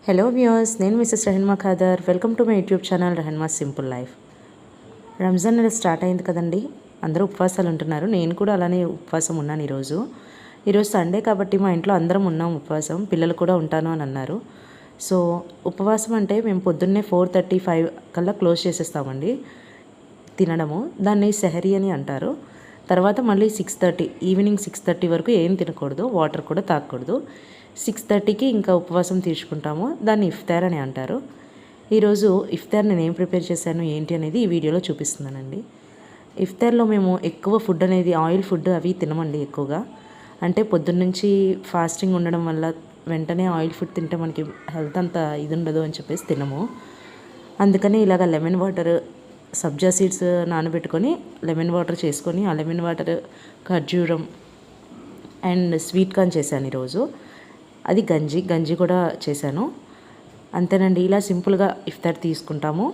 Hello viewers, నేను Mrs Rehanma Khader. Welcome to my YouTube channel Rehanma simple life. Ramzan నెల start అయింది కదండి. అందరూ ఉపవాసాలు ఉంటున్నారు. నేను కూడా అలానే ఉపవాసం ఉన్నాను ఈరోజు సండే కాబట్టి మా ఇంట్లో అందరం ఉన్నాం ఉపవాసం. పిల్లలు కూడా ఉంటాను అని అన్నారు. సో ఉపవాసం అంటే మేము పొద్దున్నే 4:35 కల్లా క్లోజ్ చేసేస్తామండి తినడము. దాన్ని సెహరీ అని అంటారు. తర్వాత మళ్ళీ 6:30 ఈవినింగ్ 6:30 వరకు ఏం తినకూడదు, వాటర్ కూడా తాగకూడదు. 6:30కి ఇంకా ఉపవాసం తీసుకుంటాము. దాన్ని ఇఫ్తార్ అని అంటారు. ఈరోజు ఇఫ్తార్ నేను ఏం ప్రిపేర్ చేశాను ఏంటి అనేది ఈ వీడియోలో చూపిస్తున్నానండి. ఇఫ్తార్లో మేము ఎక్కువ ఫుడ్ అనేది ఆయిల్ ఫుడ్ అవి తినమండి ఎక్కువగా. అంటే పొద్దున్నుంచి ఫాస్టింగ్ ఉండడం వల్ల వెంటనే ఆయిల్ ఫుడ్ తింటే మనకి హెల్త్ అంత ఇది ఉండదు అని చెప్పేసి తినము. అందుకని ఇలాగ లెమన్ వాటర్, సబ్జా సీడ్స్ నానబెట్టుకొని లెమన్ వాటర్ చేసుకొని ఆ లెమన్ వాటర్ ఖర్జూరం అండ్ స్వీట్ కార్న్ చేశాను ఈరోజు. అది గంజి కూడా చేశాను. అంతేనండి, ఇలా సింపుల్గా ఇఫ్తార్ తీసుకుంటాము.